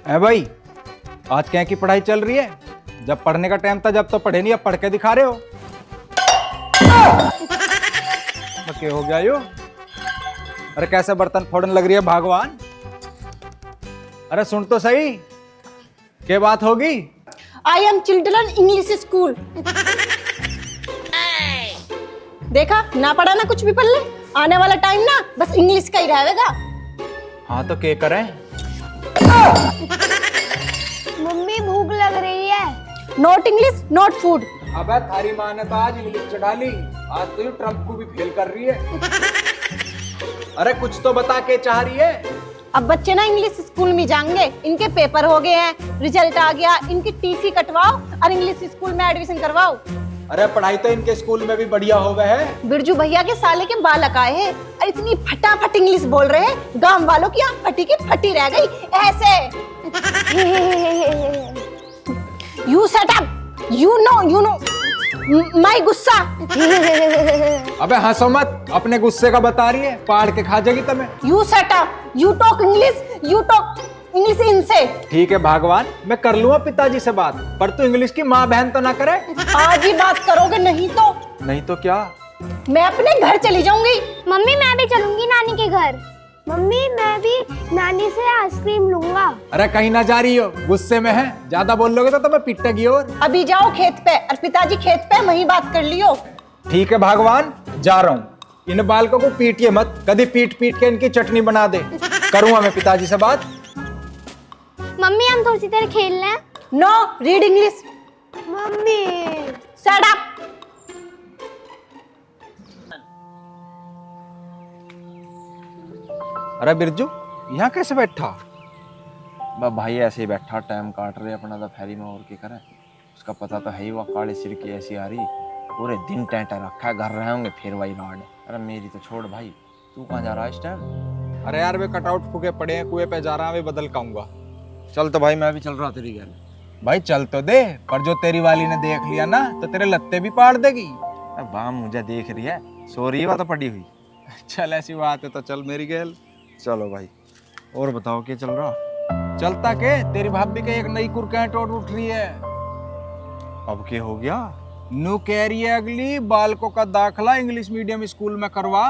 है भाई, आज क्या की पढ़ाई चल रही है? जब पढ़ने का टाइम था जब तो पढ़े नहीं, अब पढ़ के दिखा रहे हो। क्या हो गया यो? अरे कैसे बर्तन फोड़ने लग रही है भगवान। अरे सुन तो सही, क्या बात होगी? I am children English school. देखा ना, पढ़ा ना कुछ भी पढ़ ले, आने वाला टाइम ना बस इंग्लिश का ही रहेगा। हाँ तो क्या करें? मम्मी भूख लग रही है। Not English not food. अबे थारी माँ ने तो आज इंग्लिश चढ़ा ली, आज तो ये ट्रम्प को भी फेल कर रही है। अरे कुछ तो बता के चाह रही है। अब बच्चे ना इंग्लिश स्कूल में जाएंगे, इनके पेपर हो गए हैं, रिजल्ट आ गया, इनकी टीसी कटवाओ और इंग्लिश स्कूल में एडमिशन करवाओ। अरे पढ़ाई तो इनके स्कूल में भी बढ़िया हो गए है। बिरजू भैया के साले के बालक आए हैं और इतनी फटाफट इंग्लिश बोल रहे हैं, गांव वालों की आंख फटी की फटी रह गई ऐसे। You shut up, you know my गुस्सा। अबे हंसो मत, अपने गुस्से का बता रही है, पाड़ के खा जाएगी तुम्हें। You shut up, you talk English, you talk English इनसे। ठीक है भगवान, मैं कर लूंगा पिताजी से बात, पर तू इंग्लिश की माँ बहन तो ना करे। आज ही बात करोगे, नहीं तो नहीं तो क्या? मैं अपने घर चली जाऊंगी। मम्मी मैं भी चलूंगी नानी के घर। मम्मी मैं भी नानी से आइसक्रीम लूंगा। अरे कहीं ना जा रही हो, गुस्से में है, ज्यादा बोल लोगे तो तुम्हें पिटेगी। और अभी जाओ खेत पे और पिताजी खेत पे वहीं बात कर लियो। ठीक है भगवान, जा रहा हूँ। इन बालकों को पीटिए मत, कभी पीट पीट के इनकी चटनी बना दे। करूंगा मैं पिताजी से बात। मम्मी हम थोड़ी सी देर खेल लें। No, read English. Mummy shut up. अरे बिरजू, यहाँ कैसे बैठा? बस भाई ऐसे ही बैठा, टाइम काट रहे अपना तो फेरी में, और क्या करे। उसका पता तो है ही, वो काले सिर की ऐसी आ रही, पूरे दिन टेंटा रखा है, घर रहे होंगे फिर वही राड। अरे मेरी तो छोड़ भाई, तू कहाँ जा रहा है इस टाइम? अरे यार वे कटआउट फूके पड़े हैं, कुएं पे जा रहा है, वे बदल के आऊंगा। चल तो भाई, मैं भी चल रहा तेरी घर। भाई चल तो दे, पर जो तेरी वाली ने देख लिया ना तो तेरे लत्ते भी पाड़ देगी। अब बाम मुझे देख रही है, सो रही है, वो तो पड़ी हुई। चल ऐसी बात है तो चल मेरी गेल। चलो भाई, और बताओ क्या चल रहा? चलता के तेरी भाभी के एक नई कुरकेट और उठ रही है। अब क्या हो गया? नू कह रही है अगली बालकों का दाखला इंग्लिश मीडियम स्कूल में करवा।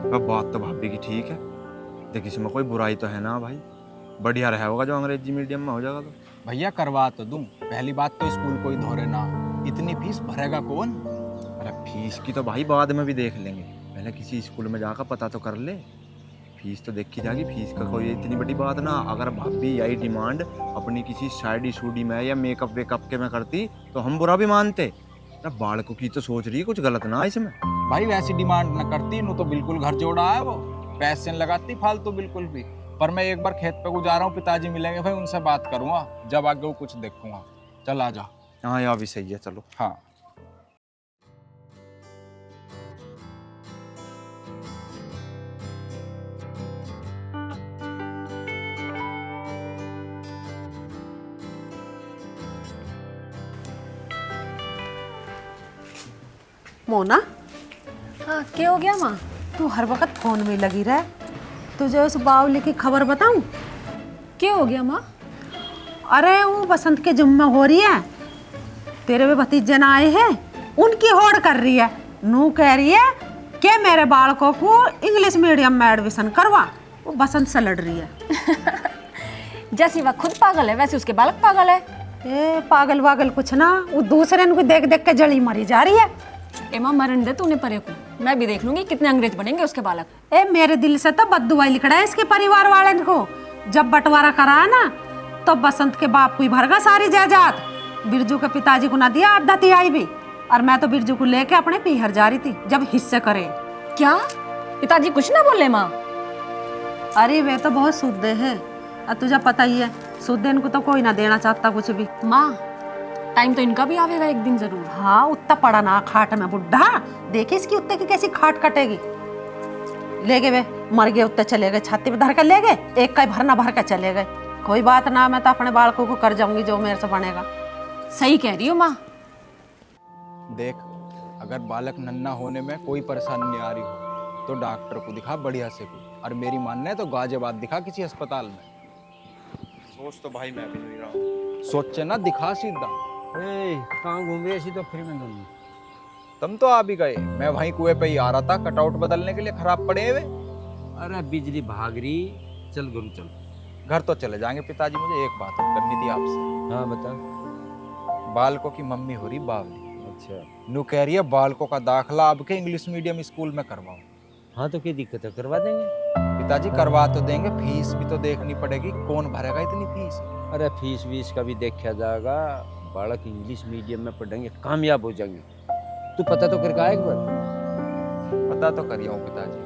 अब बात तो भाभी की ठीक है, देख इसमें कोई बुराई तो है ना भाई, बढ़िया रहा होगा जो अंग्रेजी मीडियम में हो जाएगा तो। भैया करवा तो दूं, पहली बात तो स्कूल कोई धोरे ना, इतनी फीस भरेगा कौन? अरे फीस की तो भाई बाद में भी देख लेंगे, पहले किसी स्कूल में जाकर पता तो कर ले। फीस तो देखी जाएगी, फीस का कोई इतनी बड़ी बात ना। अगर भाभी यही डिमांड अपनी किसी शादी शूडी में या मेकअप वेकअप के में करती तो हम बुरा भी मानते। बालकों की तो सोच रही है कुछ गलत ना इसमें। भाई वैसी डिमांड न करती नू तो बिल्कुल घर जोड़ा है, वो पैसे न लगाती फालतू बिल्कुल भी। पर मैं एक बार खेत पे गुजारा हूँ, पिताजी मिलेंगे भाई, उनसे बात करूंगा, जब आगे वो कुछ देखूंगा। चल आ जा। हाँ यहाँ भी सही है, चलो। हाँ मोना, हाँ क्या हो गया माँ? तू हर वक्त फोन में लगी रहे, तुझे उस बावली की खबर बताऊं? क्या हो गया माँ? अरे वो बसंत के जुम्मे हो रही है, तेरे भी भतीजे ना आए हैं, उनकी होड़ कर रही है। नू कह रही है कि मेरे बालकों को इंग्लिश मीडियम में एडमिशन करवा। वो बसंत से लड़ रही है। जैसी वह खुद पागल है वैसे उसके बालक पागल है। ए पागल वागल कुछ ना, वो दूसरे को देख देख के जड़ी मरी जा रही है। ए माँ मरण दे तूने परे को, मैं भी देख लूंगी कितने अंग्रेज बनेंगे उसके बालक। ए मेरे दिल से तो बद्दुआ लिखड़ा है इसके परिवार वाले को। जब बंटवारा करा ना तो बसंत के बाप को ही भरगा सारी जायदाद, बिरजू के पिताजी को ना दिया आधा तिहाई भी। और मैं तो बिरजू को लेके अपने पीहर जा रही थी जब हिस्से करे। क्या पिताजी कुछ ना बोले माँ? अरे वे तो बहुत शुद्ध है, और तुझे पता ही है शुद्ध इनको तो कोई ना देना चाहता कुछ भी। माँ टाइम तो इनका भी आवेगा एक दिन जरूर। हाँ उत्ता पड़ा ना खाट में बुढ़ा, देखी इसकी उत्ते की कैसी खाट कटेगी। ले गए वे, मर गए उत्ते चले गए, छाती पे धर कर ले गए, एक का भरना भर कर चले गए। कोई बात ना, मैं तो अपने बालकों को कर जाऊंगी जो मेरे से बनेगा। सही कह रही हो माँ। देख, अगर बालक नन्हा होने में कोई परेशानी नहीं आ रही हो तो डॉक्टर को दिखा बढ़िया से कोई, और मेरी मानना है तो गाजियाबाद दिखा किसी अस्पताल में। सोच तो भाई मैं भी नहीं रहा हूँ। सोचे ना दिखा सीधा। कहाँ घूम रही ऐसी तो फ्री में दोनों? तुम तो आ भी गए, मैं वहीं कुएं पे ही आ रहा था कटआउट बदलने के लिए, खराब पड़े हुए। अरे बिजली भाग रही, चल गुरु चल। घर तो चले जाएंगे पिताजी, मुझे एक बात और करनी थी आपसे। हाँ बता। बालकों की मम्मी हो रही बावली, अच्छा नू कह रही है बालकों का दाखला अब के इंग्लिश मीडियम स्कूल में करवाओ। हाँ तो क्या दिक्कत है, करवा देंगे। पिताजी करवा तो देंगे, फीस भी तो देखनी पड़ेगी, कौन भरेगा इतनी फीस। अरे फीस वीस का भी देखा जाएगा, बालक इंग्लिश मीडियम में पढ़ेंगे कामयाब हो जाएंगे। तू पता तो करके आया एक बार? पता तो करिए हूँ पिताजी।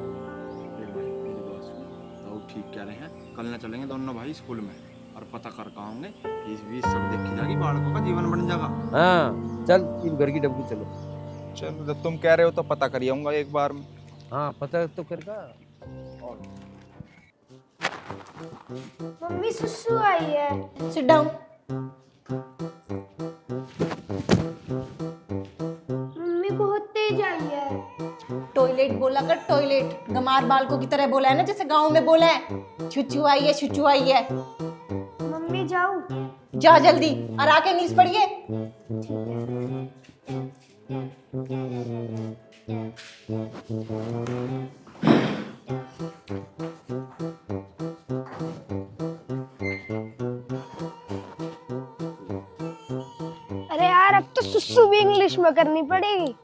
तो ठीक कह रहे हैं, कल ना चलेंगे दोनों भाई स्कूल में और पता कर पाओगे, फीस वीस सब देखी जाएगी, बालकों का जीवन बन जाएगा। हाँ चल इस घर की डब्बू चलो। चलो जब तुम कह रहे हो तो पता करिए हूँगा एक बार में। हाँ पता तो करगा। मम्मी सुसु आई है। Sit down. मम्मी बहुत तेज आई है। टॉयलेट बोला कर, टॉयलेट। गमार बालकों की तरह बोला है ना, जैसे गांव में बोला है। छुच्छू आई है, छुच्छू आई है। मम्मी जाऊँ? जा जल्दी और आके इंग्लिश पढ़िए। अरे यार अब तो सुसु भी इंग्लिश में करनी पड़ेगी।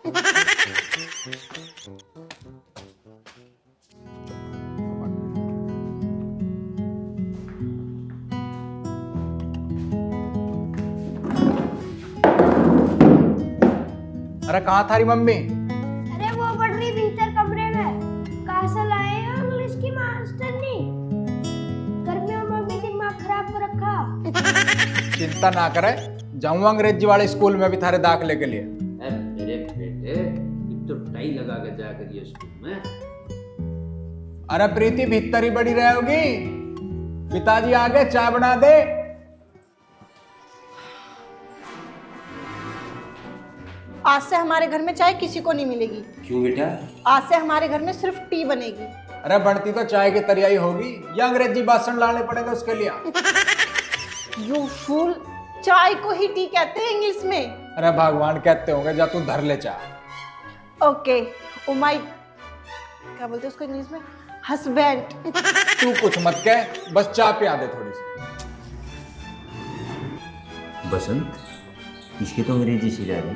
अरे कहाँ थारी मम्मी? अरे वो पढ़ रही भीतर कमरे में। कहाँ से लाए हो इंग्लिश की मास्टरनी? गर्मियों में भी दिमाग खराब कर रखा। चिंता ना करे, जाऊंगा अंग्रेजी वाले स्कूल में भी थारे दाखिले के लिए। मेरे बेटे एक तो टाई लगा के जा करिए स्कूल में। अरे प्रीति भीतर ही बड़ी रहोगी, पिताजी आगे चाय बना दे। आज से हमारे घर में चाय किसी को नहीं मिलेगी। क्यों बेटा? आज से हमारे घर में सिर्फ टी बनेगी। अरे बढ़ती तो चाय की तरियाई होगी या अंग्रेजी भाषण लाने पड़ेगा उसके लिए। यू फूल, चाय को ही टी कहते हैं इंग्लिश में। अरे भगवान कहते होंगे, जा तू धर ले चाय। ओके, ओ माय, क्या बोलते हैं उसको इंग्लिश में? हस्बैंड। तू कुछ मत कह, बस चाय पिया दे थोड़ी सी। बसंत, इसकी तो अंग्रेजी सिखा रही।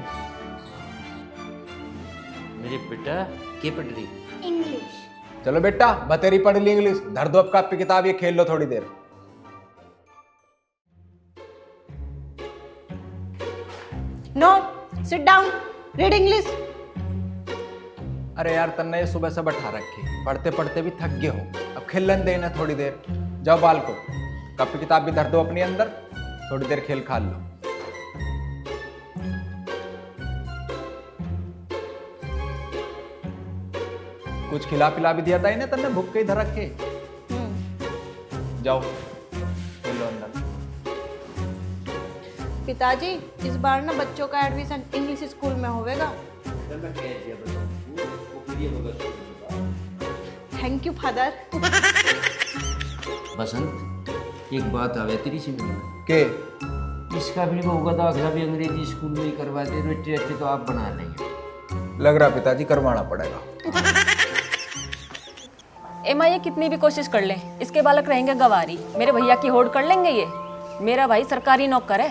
मेरे बेटा क्या पढ़ रही? इंग्लिश। चलो बेटा, बतेरी पढ़ ली इंग्लिश, धर दो अब कापी किताब, ये खेल लो थोड़ी देर। No, sit down, read English. अरे यार तन्ने ये सुबह से बैठा रखी, पढ़ते पढ़ते भी थक गए हो, अब खेलन देना थोड़ी देर। जाओ बालको, कापी किताब भी धर दो अपनी अंदर, थोड़ी देर खेल खाल लो। कुछ खिला पिला भी दिया था इन्हें, तन्ने भूख के इधर रखे। जाओ खेलो अंदर। पिताजी इस बार ना बच्चों का एडमिशन इंग्लिश स्कूल में होगा। Thank you father. बसंत एक बात आवे तेरी से मिलना के इसका भी होगा तो अगला भी अंग्रेजी स्कूल में ही करवा दे, रोटी अच्छी तो आप बना लेंगे। लग रहा पिताजी करवाना पड़ेगा। एमा ये कितनी भी कोशिश कर ले, इसके बालक रहेंगे गवारी। मेरे भैया की होड़ कर लेंगे ये। मेरा भाई सरकारी नौकर है।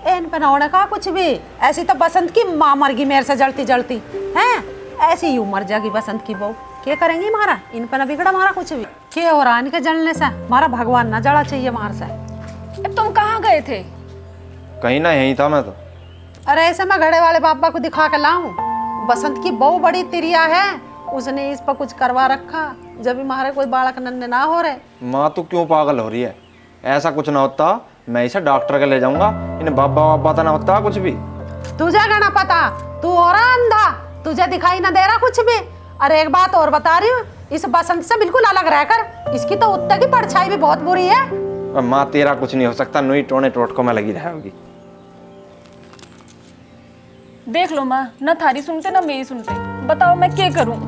इन पनौड़े का कुछ भी, ऐसी तो बसंत की माँ मर गई मेरे से जलती जलती हैं, ऐसी यूं मर जाएगी बसंत की बहू। क्या करेंगी हमारा, इन पर न बिगड़ा हमारा कुछ भी। क्या हो रहा है इनके जलने से, हमारा भगवान ना जला चाहिए हमारे से। अब तुम कहाँ गए थे? कहीं ना यहीं था मैं तो। अरे ऐसे मैं घड़े वाले बाबा को दिखा के लाऊं, बसंत की बहू बड़ी तिरिया है, उसने इस पर कुछ करवा रखा, जब भी हमारे कोई बालक नन्हे ना हो रहे। माँ तू क्यों पागल हो रही है, ऐसा कुछ ना होता, मैं इसे डॉक्टर के ले जाऊंगा, इन्हें बाबा बाबा तो ना होता कुछ भी। तुझे क्या ना पता, तू हो रहा अंधा, तुझे दिखाई ना दे रहा कुछ भी। अरे एक बात और बता रही हूँ, इस बसंत से बिल्कुल अलग रहकर, इसकी तो उत्तर की परछाई भी बहुत बुरी है। माँ तेरा कुछ नहीं हो सकता, नुई टोने टोटकों में लगी रहेगी। देख लो माँ, न थारी सुनते न मेरी सुनते, बताओ मैं क्या करूँ?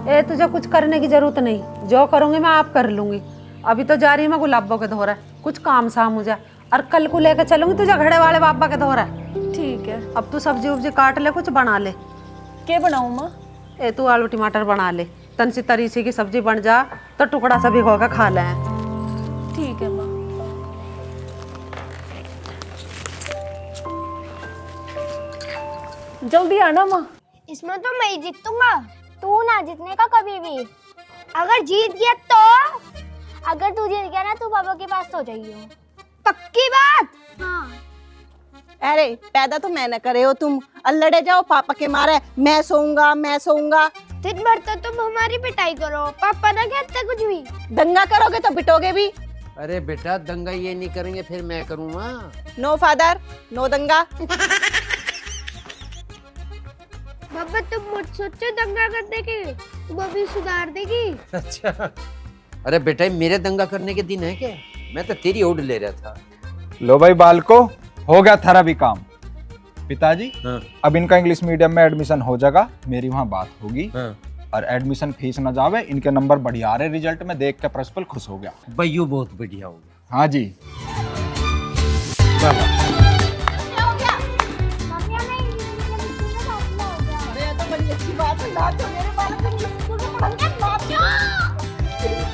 ए तुझे कुछ करने की जरूरत नहीं, जो करूंगी मैं आप कर लूंगी। अभी तो जा रही मैं गुलाबों के धोरा, कुछ काम सा मुझे, और कल को लेके चलूंगी तुझे घड़े वाले बाबा के धोरा। ठीक है। अब तू सब्जी उब्जी काट ले, कुछ बना ले। क्या बनाऊं माँ? ए तू आलू टमाटर बना ले, तन सी तरीसी की सब्जी बन जा तो टुकड़ा सा भिगो के खा ले। ठीक है माँ। जल्दी आना माँ। इसमें तो मैं ही जीतूंगा, तू ना जीतने का कभी भी। अगर जीत गया तो, अगर तू जीत गया ना, तू पापा के पास सो जाइयो। पक्की बात? हाँ। अरे पैदा तो मैंने करे हो तुम, लड़े जाओ पापा के मारे, मैं सोऊंगा मैं सोऊंगा। दिन भर तो तुम हमारी पिटाई करो, पापा ना कहते कुछ भी। दंगा करोगे तो पिटोगे भी। अरे बेटा दंगा ये नहीं करेंगे फिर मैं करूँगा। नो फादर नो दंगा। पापा तुम मुझ सोचो दंगा करने के, तुम अभी सुधार देगी। अच्छा। अरे बेटा मेरे दंगा करने के दिन है क्या? मैं तो तेरी ओड ले रहा था। लो भाई बालको, हो गया थारा भी काम। पिताजी हाँ। अब इनका इंग्लिश मीडियम में एडमिशन हो जाएगा, मेरी वहाँ बात होगी। हाँ। और एडमिशन फीस ना जावे, इनके नंबर बढ़िया आ रहे, रिजल्ट में देख के प्रिंसिपल खुश हो गया। भाई ये बहुत बढ़िया हो गया। हाँ जी।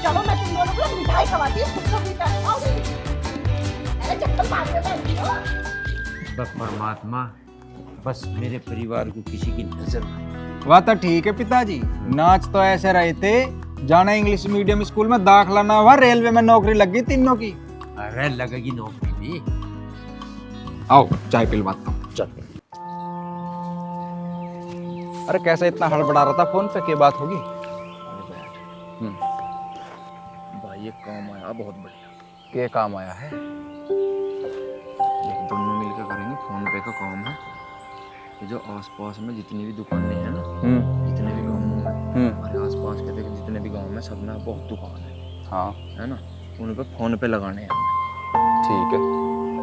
चलो मैं तुम दोनों को मिठाई खवाती हूँ। बस परमात्मा, बस मेरे परिवार को किसी की नजर ना। वह तो ठीक है पिताजी, नाच तो ऐसे रहे थे जाना इंग्लिश मीडियम स्कूल में दाखला ना हुआ, रेलवे में नौकरी लग गई तीनों की। अरे लगेगी नौकरी भी। आओ चाय पिलवाता हूँ। चल। अरे कैसे इतना हड़बड़ा रहा था फोन पे, क्या बात होगी? भाई ये काम आया बहुत बढ़िया। क्या काम आया है? ये दोनों मिलकर करेंगे, फोन पे का काम है। ये जो आसपास में जितनी भी दुकानें हैं ना, जितने भी गाँव में, हमारे आसपास के देखो जितने भी गाँव में सब में बहुत दुकान है। हाँ है ना, उन पे फोन पे लगाने हैं। ठीक है।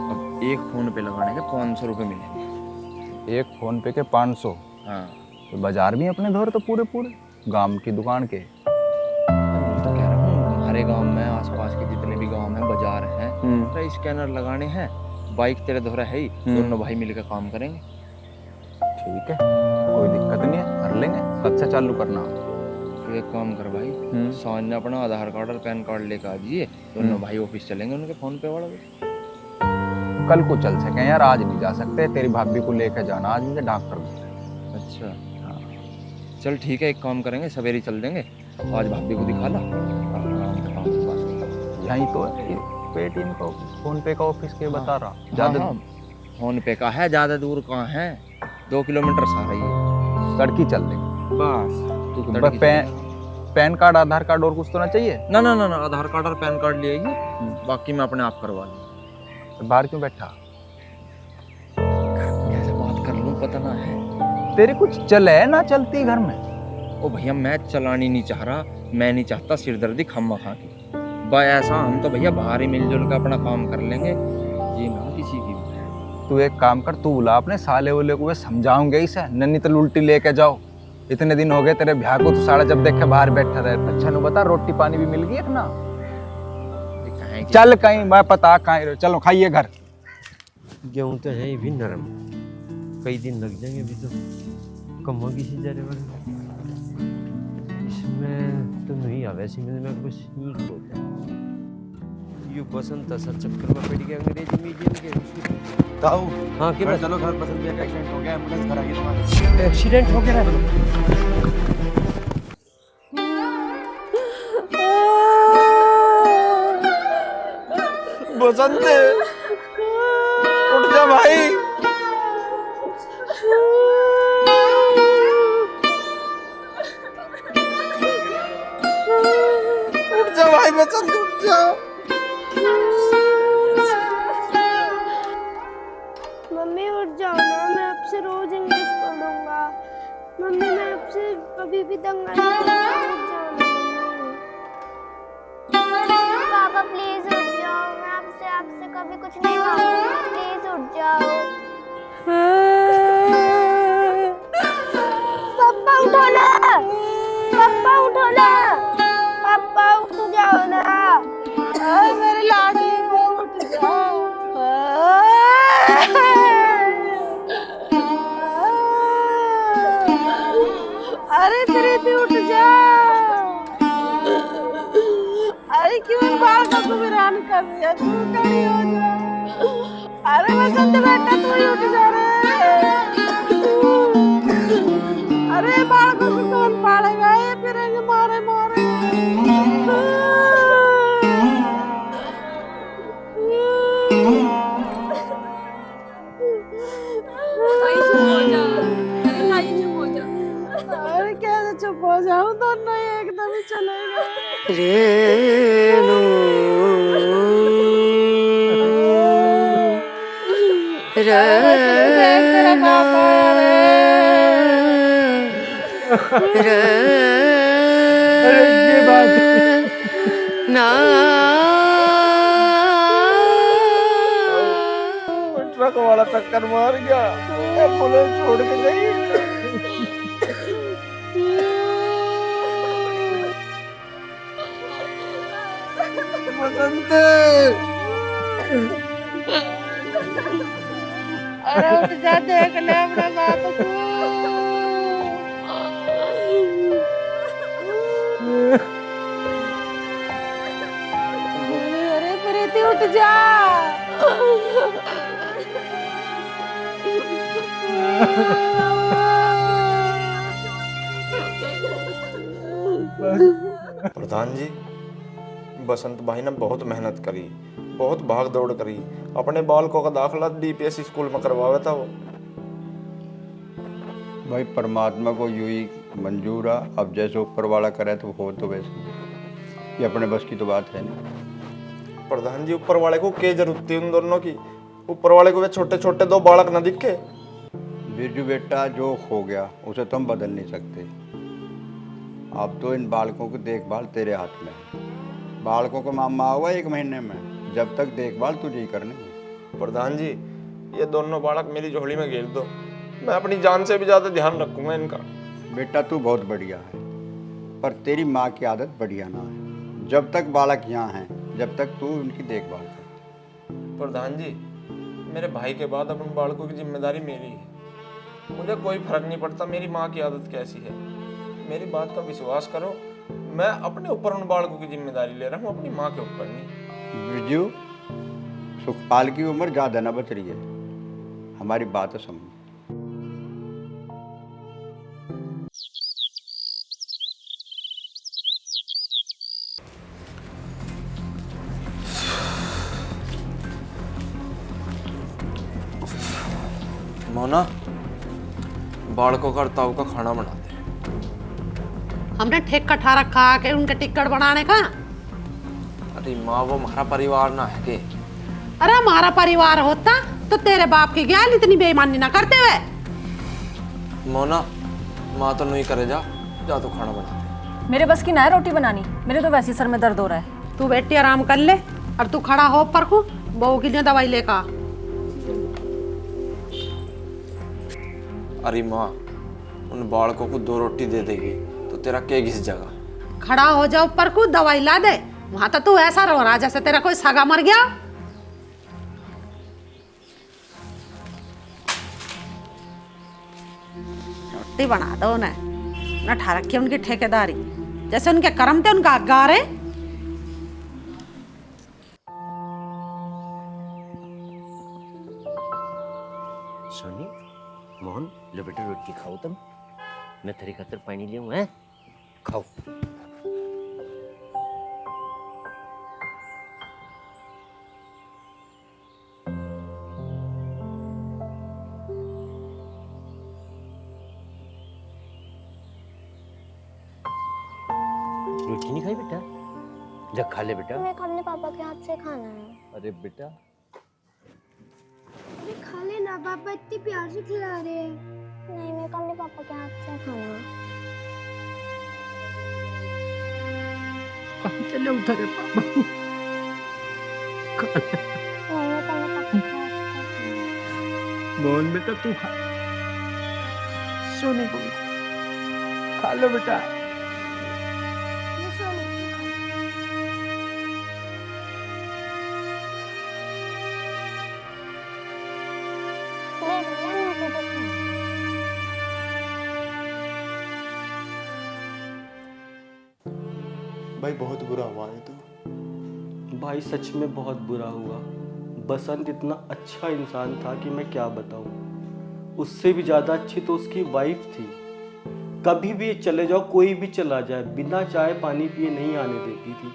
अब एक फोन पे लगाने के 500 रुपये मिलेंगे। एक फोन पे के 500? हाँ। तो बाजार भी अपने धोर तो पूरे पूरे गांव की दुकान के। मैं तो कह रहा हूँ हमारे गांव में आसपास के जितने भी गांव में बाजार हैं, तो स्कैनर लगाने हैं। बाइक तेरे धोरा है ही, दोनों भाई मिलकर काम करेंगे। ठीक है, कोई दिक्कत नहीं है, कर लेंगे। कब से चालू करना? तो एक काम कर भाई, साँझ में अपना आधार कार्ड और पैन कार्ड लेकर आ जाइए, दोनों भाई ऑफिस चलेंगे उनके फोन पे वाला। कल को चल सके यार, आज नहीं जा सकते, तेरी भाभी को लेकर जाना आज मुझे डॉक्टर। अच्छा हाँ, चल ठीक है, एक काम करेंगे सवेरे चल देंगे, आज भाभी को दिखा ला और आराम से काम की बात करेंगे। यहीं तो है पेटीएम का फोन पे का ऑफिस के बता रहा। ज्यादा फोन पे का है, ज्यादा दूर कहाँ है, 2 किलोमीटर सा रही है, सड़की चल देंगे बस। बस। पैन कार्ड आधार कार्ड और कुछ तो ना चाहिए? ना ना ना ना, आधार कार्ड और पैन कार्ड ले आइए, बाकी मैं अपने आप करवा लूँ। तो बाहर क्यों बैठा? कैसे बात कर लूँ पता ना है। तेरी कुछ चले ना चलती घर में? ओ भैया मैं चलानी नहीं चाह रहा, मैं नहीं चाहता सिरदर्दी खम्मा खा की। भाई ऐसा हम तो भैया बाहर ही मिलजुल कर अपना काम कर लेंगे, ये ना किसी की। तू एक काम कर, तू बुला अपने साले वाले को, समझाऊंगे इसे, नन्नी तो उल्टी लेके जाओ। इतने दिन हो गए तेरे ब्याह को, तू साला जब देखे बाहर बैठा रहे। अच्छा नु बता, रोटी पानी भी मिल गई है ना? चल कहीं, मैं पता कहीं, चलो खाइए घर। गेहूँ तो है भी नरम, कई दिन लग जाएंगे अभी तो। कम किसी जा रहे इसमें तो नहीं आ, वैसे में कुछ सीख होता है। ये बसंत असर चक्कर में पड़ गया अंग्रेजी मीडियम के। ताऊ हाँ के बस चलो घर, पसंद किया एक्सीडेंट हो गया, एम्बुलेंस घर आ गई तुम्हारी। एक्सीडेंट हो गया बसंत उठ जा भाई। उठ जा भाई बसंत, उठ जा। मम्मी उठ जाओ ना, मैं आपसे रोज इंग्लिश पढ़ूंगा। मम्मी मैं आपसे कभी भी दंगा नहीं करूंगा, उठ जाओ ना मम्मी। पापा प्लीज उठ जाओ, मैं आपसे कभी कुछ नहीं मांगूंगी, प्लीज उठ जाओ। पापा उठो ना, पापा उठो ना, पापा उठ जाओ ना। भाई क्यों बालकों को वीरान कर दिया? तू खड़ी हो जा। अरे बसंत बेटा तू ही उठ जा रे। अरे बालकों को कौन पालेगा? ये फिरेंगे मारे मारे। अरे कैसे चुप हो जाऊं? दोनों ही एकदम ही चले गए। अरे ये बात ट्रक वाला टक्कर मार गया, एम्बुलेंस छोड़ के गई। बसंत, अरे उठ जा, देख ले अपने बाप को। अरे प्रीति उठ जा। प्रधान जी, बसंत भाई ने बहुत मेहनत करी, बहुत भाग दौड़ करी, अपने बालकों का दाखिला डीपीएस स्कूल में करवाया था वो। भाई परमात्मा को यूं ही मंजूर है, अब जैसे ऊपर वाला करे तो हो तो वैसे, ये अपने बस की तो बात है नहीं। प्रधान जी, ऊपर वाले को क्या जरूरत थी उन दोनों की? ऊपर वाले को वे छोटे छोटे दो बालक न दिखे। बिरजू बेटा, जो हो गया उसे तो हम बदल नहीं सकते। अब तो इन बालकों की देखभाल तेरे हाथ में है। बालकों को मामा हुआ 1 महीने में, जब तक देखभाल तुझे ही करनी है। प्रधान जी, ये दोनों बालक मेरी झोली में घेर दो, मैं अपनी जान से भी ज्यादा ध्यान रखूंगा इनका। बेटा तू बहुत बढ़िया है, पर तेरी माँ की आदत बढ़िया ना है। जब तक बालक यहाँ हैं, जब तक तू उनकी देखभाल कर। प्रधान जी, मेरे भाई के बाद अब उन बालकों की जिम्मेदारी मेरी है। मुझे कोई फर्क नहीं पड़ता मेरी माँ की आदत कैसी है, मेरी बात का विश्वास करो। मैं अपने ऊपर उन बालकों की जिम्मेदारी ले रहा हूँ, अपनी माँ के ऊपर नहीं। बिरजू, सुखपाल की उम्र ज़्यादा ना बच रही है, हमारी बात तो समझ। मोना, बालकों का ताऊ का खाना बनाते। हमने ठेका ठा रखा के उनके टिकट बनाने का। अरे माँ, वो हमारा परिवार ना है के? अरे हमारा परिवार होता तो तेरे बाप की ज्ञान इतनी बेईमानी ना करते हुए। मोना, माँ तो नहीं करे, जा जा तो खाना बना। मेरे बस की ना है रोटी बनानी, मेरे तो वैसे ही सर में दर्द हो रहा है। तू बेटी आराम कर ले और तू खड़ा हो पर को बहू के लिए दवाई लेका। अरे माँ, उन बालकों को 2 रोटी दे देगी तो तेरा क्या घिस जाएगा? खड़ा हो जा ऊपर को दवाई ला दे। वहां तो तू ऐसा रो रहा जैसे तेरा कोई सगा मर गया। रोटी बना दो उन्हें, न ठा रखी उनकी ठेकेदारी, जैसे उनके कर्म थे उनका आगार है। सोनी, मोहन, लो बेटा रोटी खाओ तुम, मैं तेरी खातिर पानी ले आऊं, हैं? खाओ। रोटी नहीं खाई बेटा? जा खा ले बेटा। मेरे को अपने पापा के हाथ से खाना है। अरे बेटा, अरे खा लेना, पापा इतनी प्यार से खिला रहे हैं। नहीं, मेरे को अपने पापा के हाथ से खाना है। चले उधर पापा। नहीं, मेरे को अपने पापा के हाथ से खाना है। मोहन बेटा तू खा, सोने को खा लो बेटा। मैं सो नहीं ले भैया, मैं तुझे खाऊं। भाई बहुत बुरा हुआ है तो। भाई सच में बहुत बुरा हुआ। बसंत इतना अच्छा इंसान था कि मैं क्या बताऊं। उससे भी ज़्यादा अच्छी तो उसकी वाइफ थी। कभी भी चले जाओ, कोई भी चला जाए, बिना चाय पानी पिए नहीं आने देती थी।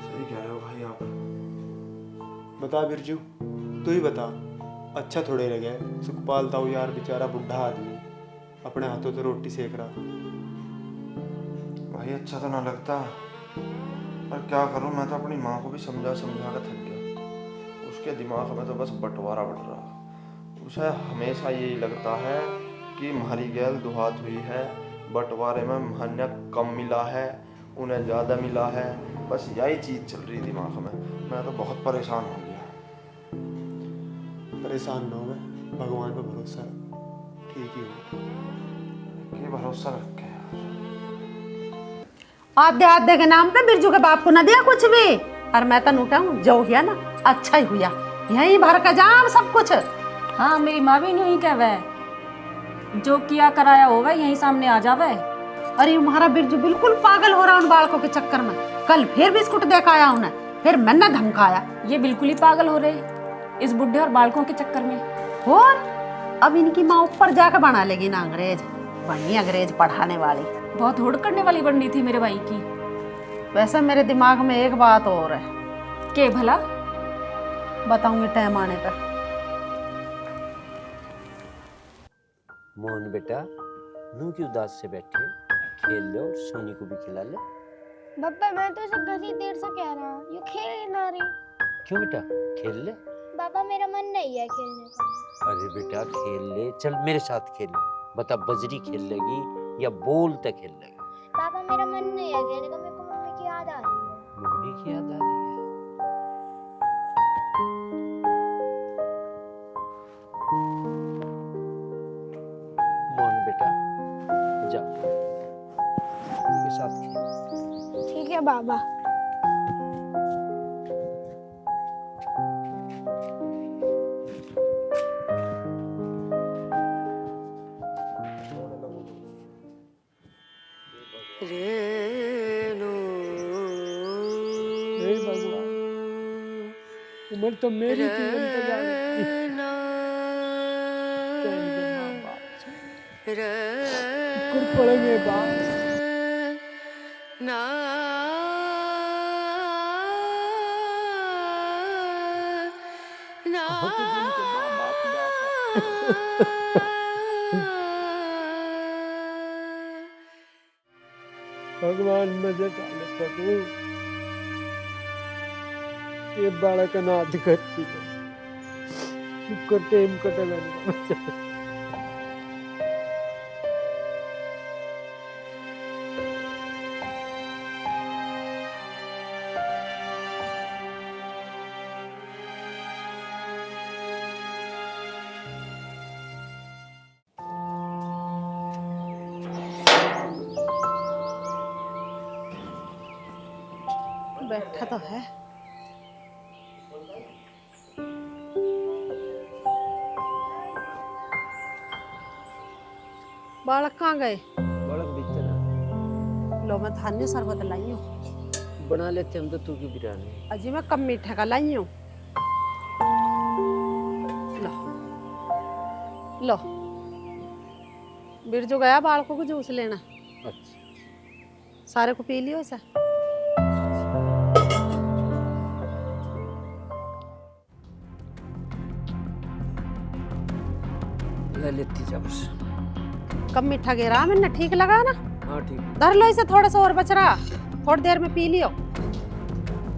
सही कह रहे हो भाई आप। बता बिरजू, तू ही बता, अच्छा थोड़े लगे सुखपाल ताऊ यार, बेचारा बुढ़ा आदमी अपने हाथों से रोटी सेक रहा। भाई अच्छा तो ना लगता, पर क्या करूं, मैं तो अपनी माँ को भी समझा समझा कर थक गया। उसके दिमाग में तो बस बंटवारा बढ़ रहा। उसे हमेशा यही लगता है कि हमारी गैल दुहात हुई है, बंटवारे में महन्या कम मिला है, उन्हें ज़्यादा मिला है, बस यही चीज़ चल रही दिमाग में। मैं तो बहुत परेशान हो गया। परेशान न हो, भगवान पर भरोसा रख, ठीक ही हो। कि भरोसा रखे आधे आधे के नाम पे बिरजू के बाप को न दिया कुछ भी। और मैं तनु कहूँ जो हुआ ना अच्छा ही हुआ, यही भर का जाम सब कुछ। हाँ मेरी माँ भी यूं ही कहवे, जो किया कराया होगा यहीं सामने आ जावे। अरे तुम्हारा बिरजू बिल्कुल पागल हो रहा उन बालकों के चक्कर में। कल फिर बिस्कुट देकर आया उन्हें, फिर मैंने धमकाया। ये बिल्कुल ही पागल हो रहे इस बुढ़े और बालकों के चक्कर में। और अब इनकी माँ ऊपर जाकर बना लेगी ना अंग्रेज, बनी अंग्रेज पढ़ाने वाली। बहुत होड़ करने वाली बननी थी मेरे भाई की। वैसे मेरे दिमाग में एक बात और है। के भला? बताऊंगी टाइम आने पर। मोहन बेटा, नू क्यों उदास से बैठे, खेल लो और सोनी को भी खिला ले। पापा मैं तो इसे घनी देर से कह रहा हूँ, ये खेल ही ना रही। क्यों बेटा, खेल ले। पापा मेरा मन नहीं है खेलने का। अरे बेटा खेल ले, चल मेरे साथ खेल। बता बजरी खेल लेगी या बोल तक खेल लेगी? पापा मेरा मन नहीं है खेलने का, मेरे को मम्मी की याद आ रही है। मम्मी की याद आ रही है? मोहन बेटा जा, मम्मी के साथ खेल। ठीक है बाबा। उम्र तो मेरी थी, पड़ेंगे बाप। भगवान मजे डाले प्रभु, ये बालक अनाथ करती है, इसको टेम कटल बैठा तो है। बालक कहाँ गए? बालक भीतर है। लो मैं धान्य शरबत लाई हूँ। बना लेते हम तो, तू क्यों बिरानी? अजी मैं कम मीठे का लाई हूँ। लो लो, बिरजू गया बालकों को जूस लेना। अच्छा, सारे को पी लियो इसे। ले लेती जा बस। कम मीठा गिरा मैंने, ठीक लगा ना? हाँ ठीक। धर लो इसे, थोड़ा सा और बच रहा, थोड़ी देर में पी लियो।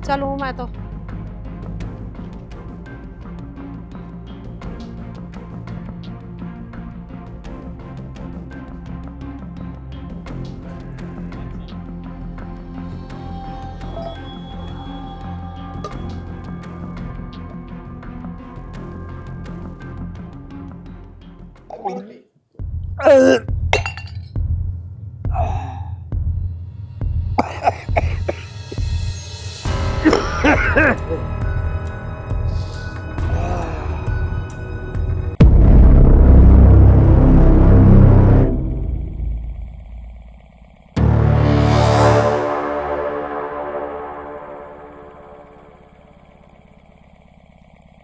चलूं मैं तो।